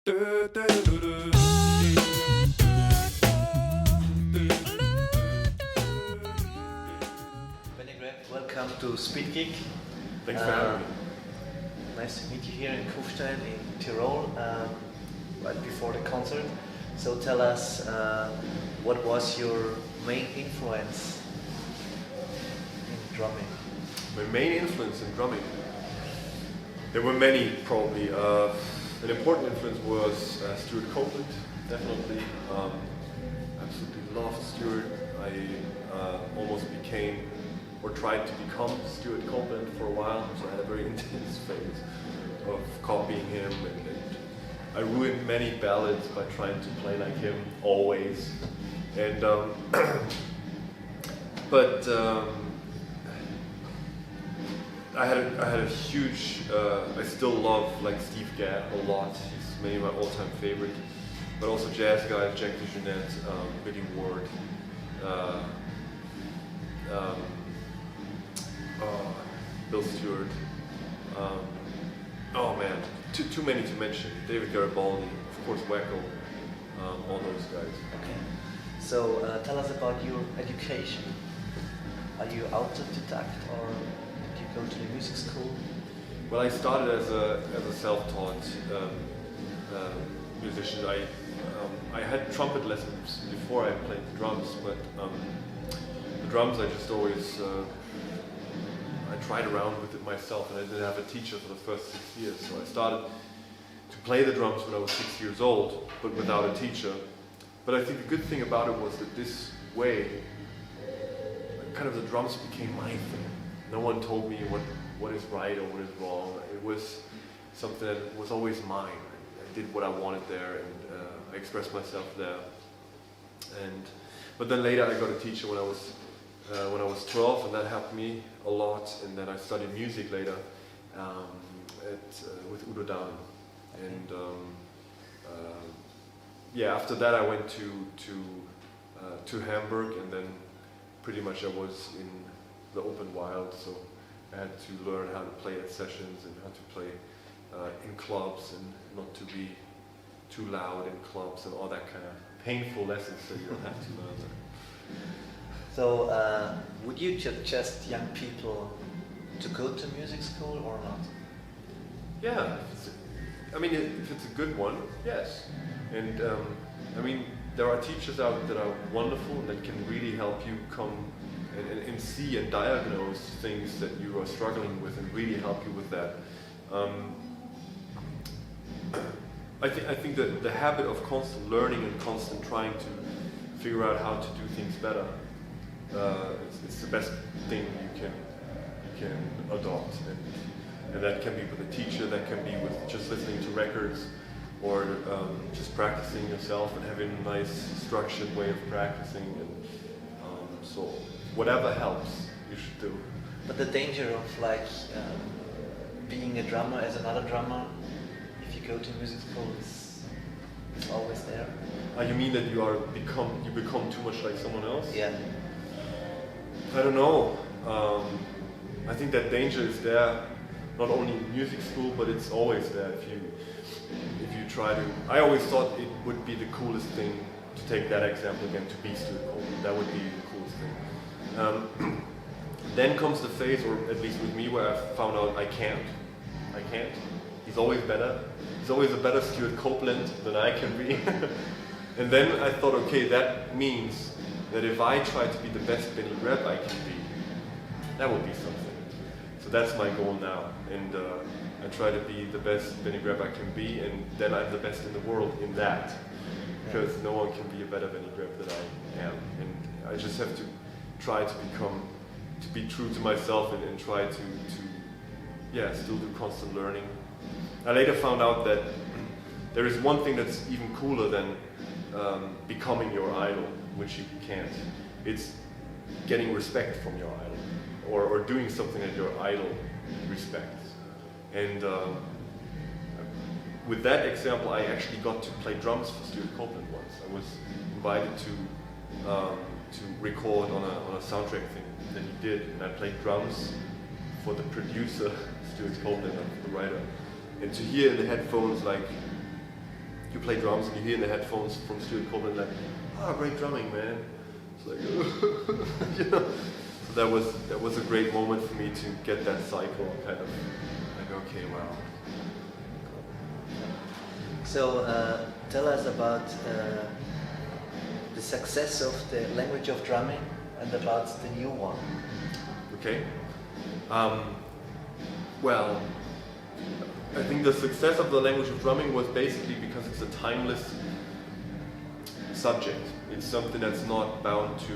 Greb, welcome to Speedgig. Thanks for having me. Nice to meet you here in Gschoesser in Tyrol, right before the concert. So tell us, what was your main influence in drumming? My main influence in drumming? There were many, probably. An important influence was Stuart Copeland, definitely. Absolutely loved Stuart. I almost became, or tried to become Stuart Copeland for a while, so I had a very intense phase of copying him, and I ruined many ballads by trying to play like him, always. And but I had a huge, I still love like Steve Gadd a lot. He's maybe my all-time favorite. But also jazz guys, Jack DeJohnette, Billy Ward, Bill Stewart. Oh man, too many to mention. David Garibaldi, of course, Wacko, all those guys. Okay. So tell us about your education. Are you autodidact or did you go to the music school? Well, I started as a self-taught musician. I had trumpet lessons before I played the drums, but the drums I just always I tried around with it myself, and I didn't have a teacher for the first 6 years. So I started to play the drums when I was 6 years old, but without a teacher. But I think the good thing about it was that this way, kind of the drums became my thing. No one told me what is right or what is wrong. It was something that was always mine. I did what I wanted there, and I expressed myself there. But then later I got a teacher when I was 12, and that helped me a lot. And then I studied music later with Udo Dahmen. And yeah, after that I went to Hamburg, and then pretty much I was in the open wild. So I had to learn how to play at sessions and how to play in clubs and not to be too loud in clubs and all that kind of painful lessons that you don't have to learn. So would you suggest young people to go to music school or not? Yeah, I mean, if it's a good one, yes. And I mean, there are teachers out that are wonderful and that can really help you come and see and diagnose things that you are struggling with and really help you with that. I think that the habit of constant learning and constant trying to figure out how to do things better, it's the best thing you can adopt, and that can be with a teacher, that can be with just listening to records, or just practicing yourself and having a nice structured way of practicing, and so whatever helps, you should do. But the danger of like being a drummer as another drummer, if you go to music school, is always there. You mean that you become too much like someone else? Yeah. I don't know. I think that danger is there, not only in music school, but it's always there. If you try to, I always thought it would be the coolest thing to take that example again, to be Stuart Copeland. That would be the coolest thing. Then comes the phase, or at least with me, where I found out I can't. He's always better. He's always a better Stuart Copeland than I can be. And then I thought, okay, that means that if I try to be the best Benny Greb I can be, that would be something. So that's my goal now, and I try to be the best Benny Greb I can be, and then I'm the best in the world in that, because no one can be a better Benny Greb than I am, and I just have to try to be true to myself and try to still do constant learning. I later found out that there is one thing that's even cooler than becoming your idol, which you can't. It's getting respect from your idol, or doing something that your idol respects. And with that example, I actually got to play drums for Stuart Copeland once. I was invited to record on a soundtrack thing that he did, and I played drums for the producer, Stuart Copeland, the writer. And to hear in the headphones like you play drums and you hear in the headphones from Stuart Copeland like, great drumming, man. It's like, you know. So that was a great moment for me to get that cycle kind of like, okay, wow. So tell us about the success of the language of drumming and about the new one. Okay. Well, I think the success of the language of drumming was basically because it's a timeless subject. It's something that's not bound to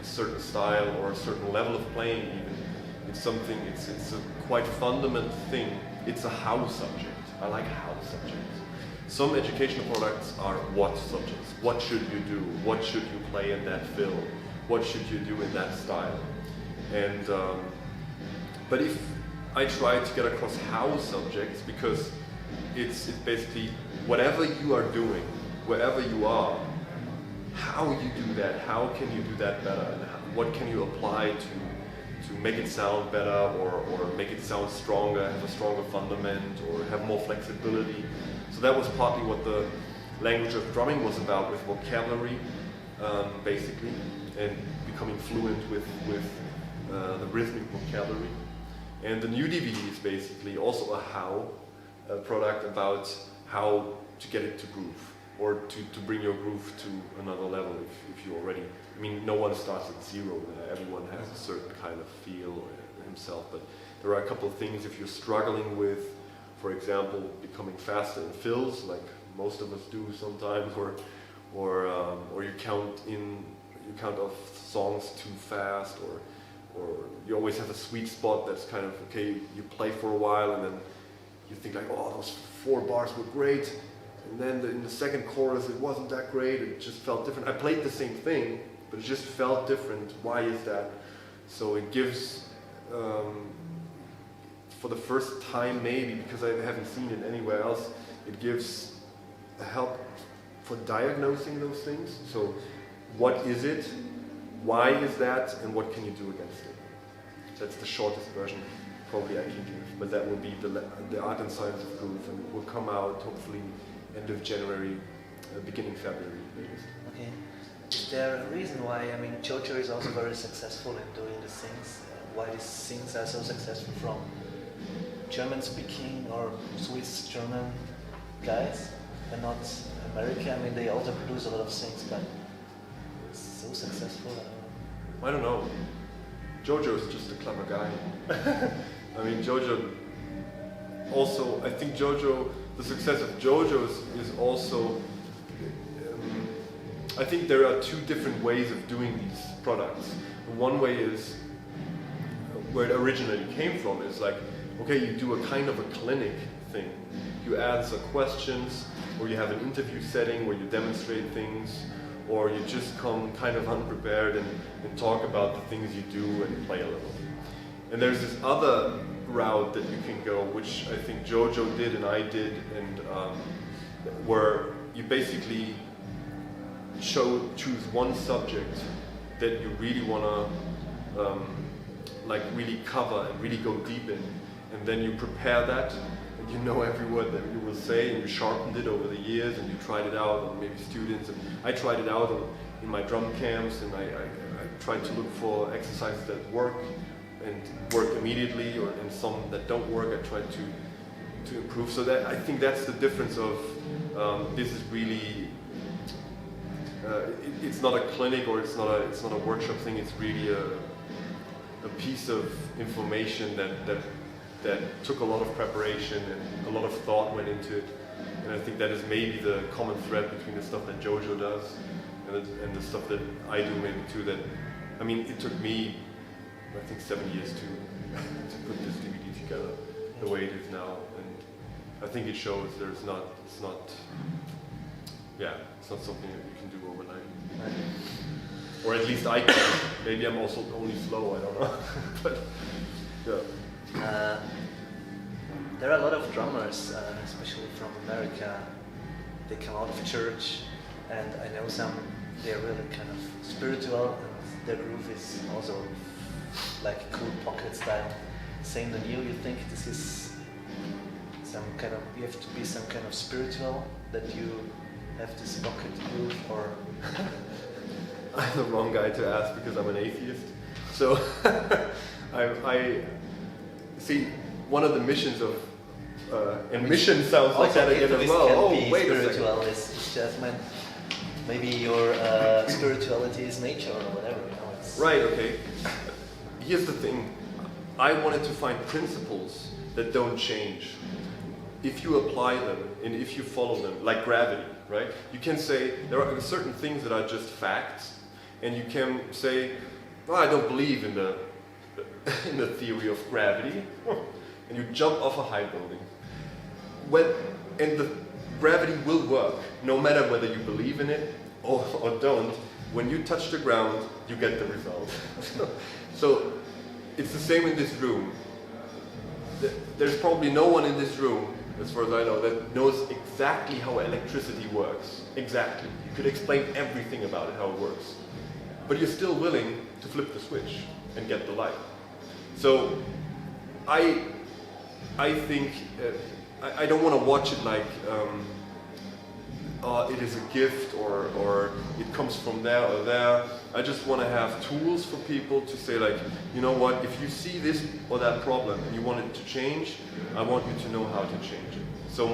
a certain style or a certain level of playing even. It's something, it's a quite fundamental thing. It's a how subject. I like how subjects. Some educational products are what subjects. What should you do? What should you play in that fill? What should you do in that style? And but if I try to get across how subjects, because it's basically whatever you are doing, wherever you are, how you do that, how can you do that better, and what can you apply to make it sound better or make it sound stronger, have a stronger fundament, or have more flexibility. So that was partly what the language of drumming was about, with vocabulary, basically, and becoming fluent with the rhythmic vocabulary. And the new DVD is basically also a how product about how to get it to groove, or to bring your groove to another level if you already, I mean, no one starts at zero, everyone has a certain kind of feel himself, but there are a couple of things if you're struggling with, for example, becoming faster in fills, like most of us do sometimes, or you count off songs too fast, or you always have a sweet spot that's kind of, okay, you play for a while and then you think like, oh, those 4 bars were great, and then in the second chorus it wasn't that great, it just felt different. I played the same thing, but it just felt different. Why is that? So it gives, for the first time maybe, because I haven't seen it anywhere else, it gives help for diagnosing those things. So what is it? Why is that? And what can you do against it? That's the shortest version probably I can give, but that will be the Art and Science of Groove, and it will come out hopefully end of January, beginning February latest. Okay. Is there a reason why, I mean, Gschoesser is also very successful in doing the things, why these things are so successful from German-speaking or Swiss-German guys and not America? I mean, they also produce a lot of things, but it's so successful. I don't know. Jojo is just a clever guy. I mean, Jojo also, I think the success of Jojo is also, I think there are 2 different ways of doing these products. One way is, where it originally came from, is like, okay, you do a kind of a clinic thing. You answer questions, or you have an interview setting where you demonstrate things, or you just come kind of unprepared and talk about the things you do and play a little. And there's this other route that you can go, which I think Jojo did and I did, and where you basically choose one subject that you really want to like really cover and really go deep in, and then you prepare that, and you know every word that you will say, and you sharpened it over the years, and you tried it out on maybe students, and I tried it out in my drum camps, and I tried to look for exercises that work and work immediately, and some that don't work I tried to improve. So that, I think that's the difference of this is really it's not a clinic, or it's not a workshop thing. It's really a piece of information that took a lot of preparation and a lot of thought went into it. And I think that is maybe the common thread between the stuff that Jojo does and the stuff that I do maybe too. That, I mean, it took me, I think, 7 years to put this DVD together the way it is now, and I think it shows it's not something that you can do overnight. Or at least I can. Maybe I'm also only slow, I don't know. But yeah. There are a lot of drummers, especially from America. They come out of church, and I know some, they're really kind of spiritual, and their groove is also like a cool pocket style. Same than you think this is some kind of, you have to be some kind of spiritual that you have this bucket roof, or? I'm the wrong guy to ask because I'm an atheist. So I see one of the missions of and mission sounds like that again as well. Oh, wait a second. Spiritual is just meant maybe your spirituality is nature or whatever. You know, it's Right. Okay. Here's the thing. I wanted to find principles that don't change. If you apply them and if you follow them, like gravity, right? You can say there are certain things that are just facts, and you can say, well, I don't believe in the in the theory of gravity, and you jump off a high building. And the gravity will work, no matter whether you believe in it or don't. When you touch the ground, you get the result. So it's the same in this room. There's probably no one in this room, as far as I know, that knows exactly how electricity works. Exactly. You could explain everything about it, how it works. But you're still willing to flip the switch and get the light. So I think I don't want to watch it like it is a gift or it comes from there or there. I just want to have tools for people to say, like, you know what, if you see this or that problem and you want it to change, I want you to know how to change it. So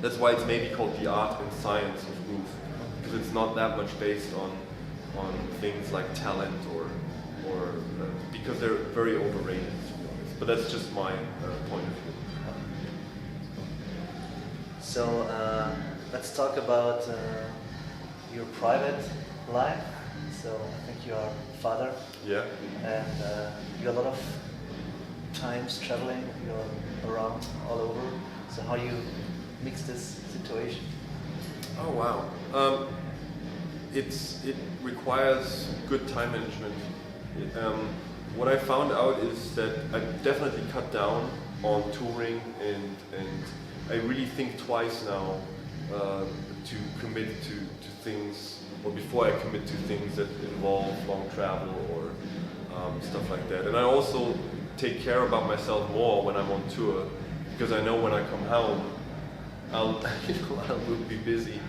that's why it's maybe called the art and science of roof, because it's not that much based on things like talent or because they're very overrated, to be honest. But that's just my point of view. So let's talk about your private life. So I think you are a father. Yeah. And you have a lot of times traveling. You're around all over. So how you mix this situation? Oh wow. It requires good time management. What I found out is that I've definitely cut down on touring, and I really think twice now to commit to things, or before I commit to things that involve long travel or stuff like that. And I also take care about myself more when I'm on tour, because I know when I come home, I will be busy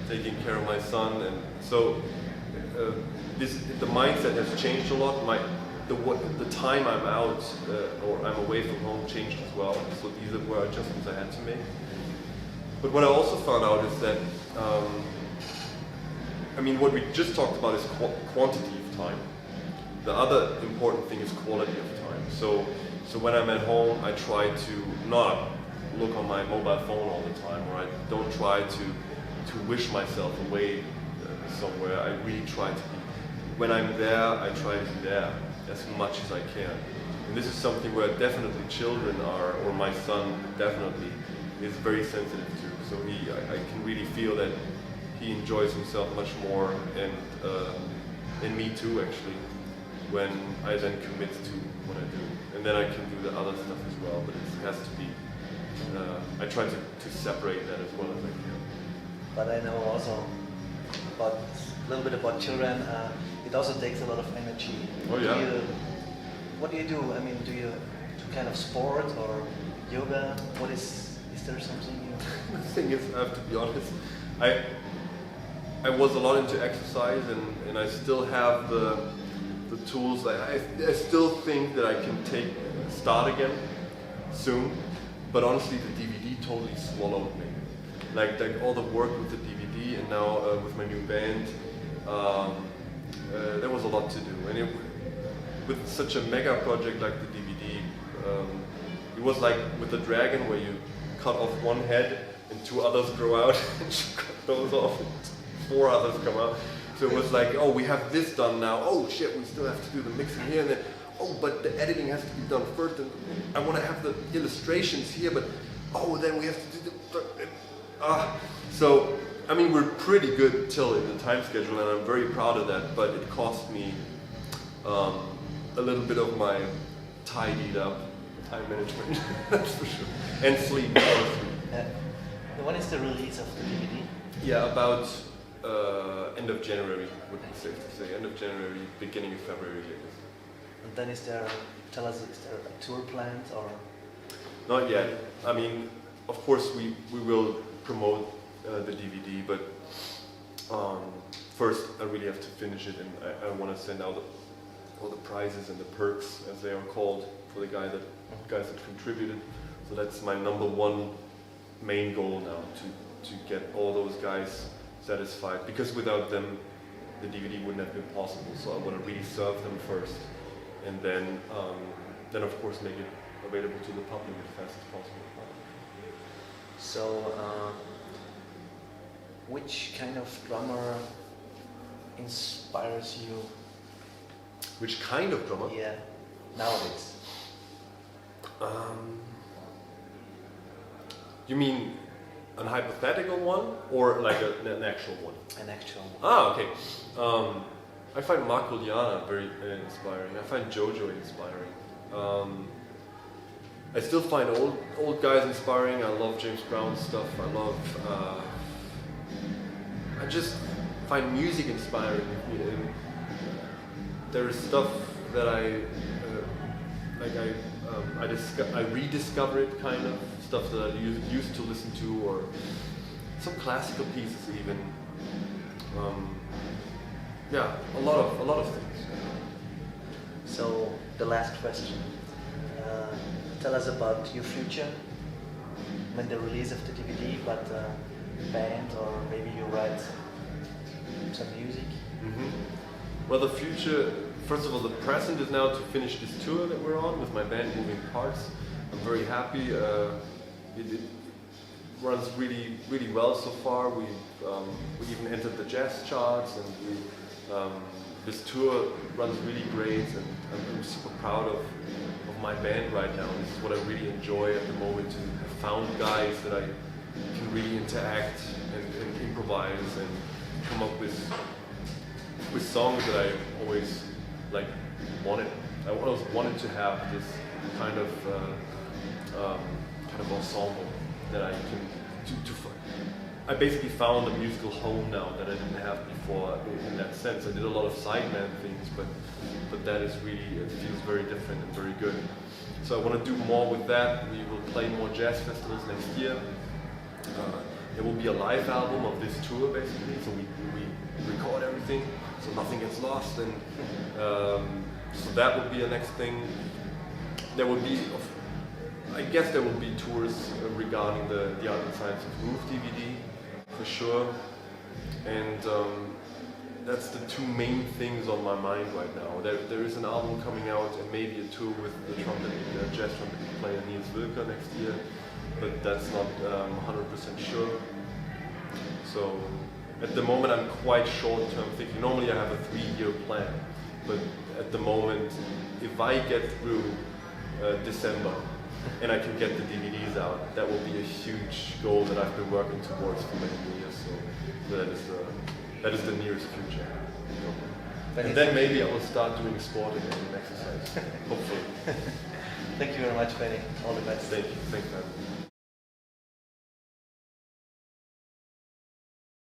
taking care of my son, and so the mindset has changed a lot. The time I'm out or I'm away from home changed as well. So these were adjustments I had to make. But what I also found out is that what we just talked about is quantity of time. The other important thing is quality of time. So when I'm at home, I try to not look on my mobile phone all the time, or I don't try to wish myself away somewhere. I really try to be. When I'm there, I try to be there as much as I can. And this is something where definitely children are, or my son definitely is very sensitive to. So I can really feel that he enjoys himself much more, and me too actually, when I then commit to what I do. And then I can do the other stuff as well, but it has to be, I try to separate that as well as I can. But I know also a little bit about children. It also takes a lot of energy. Oh yeah. What do you do? I mean, do you do kind of sport or yoga? Is there something you? The thing is, I have to be honest, I was a lot into exercise, and I still have the tools. I still think that I can start again soon, but honestly the DVD totally swallowed me. Like all the work with the DVD, and now with my new band, there was a lot to do. And with such a mega project like the DVD, it was like with the dragon, where you cut off one head and two others grow out, and you cut those off and four others come out. So it was like, oh, we have this done now. Oh shit, we still have to do the mixing here, and then, oh, but the editing has to be done first, and I want to have the illustrations here, but oh, then we have to do so I mean, we're pretty good till in the time schedule, and I'm very proud of that. But it cost me a little bit of my tidied up time management, that's for sure, and sleep. When is the release of the DVD? Yeah, about end of January would be safe to say. End of January, beginning of February latest. And then is there a tour planned or? Not yet. I mean, of course we will promote the DVD, but first I really have to finish it, and I want to send out all the prizes and the perks, as they are called, for the guys that contributed. So that's my number one main goal now, to get all those guys satisfied, because without them the DVD wouldn't have been possible. So I want to really serve them first, and then of course make it available to the public as fast as possible. So, which kind of drummer inspires you? Which kind of drummer? Yeah, nowadays. You mean an hypothetical one, or like an actual one? An actual one. Ah, okay. I find Mark Juliana very inspiring. I find Jojo inspiring. I still find old guys inspiring. I love James Brown's stuff. I just find music inspiring. There is stuff that I rediscover it, kind of stuff that I used to listen to, or some classical pieces even. Yeah, a lot of things. So the last question. Tell us about your future. I mean, the release of the DVD, but band, or maybe you write some music. Well, the future, first of all, the present is now to finish this tour that we're on with my band Moving Parts. I'm very happy. It runs really, really well so far. We even entered the jazz charts, and this tour runs really great, and I'm super proud of my band right now. This is what I really enjoy at the moment, to have found guys that I can really interact and improvise and come up with songs that I always wanted. I always wanted to have this kind of ensemble that I can I basically found a musical home now that I didn't have before in that sense. I did a lot of sideman things, but that is really, it feels very different and very good. So I want to do more with that. We will play more jazz festivals next year. There will be a live album of this tour basically, so we record everything so nothing gets lost, and so that would be a next thing. There will be, I guess there will be tours regarding the Art and Science of Groove DVD, for sure. And that's the two main things on my mind right now. There is an album coming out, and maybe a tour with the jazz trumpet player Niels Wilker next year, but that's not 100% sure. So at the moment I'm quite short-term thinking. Normally I have a 3-year plan, but at the moment, if I get through December, and I can get the DVDs out, that will be a huge goal that I've been working towards for many years. So that is the nearest future. And then maybe I will start doing sport again and exercise, hopefully. Thank you very much, Benny. All the best. Thank you. Thanks, man.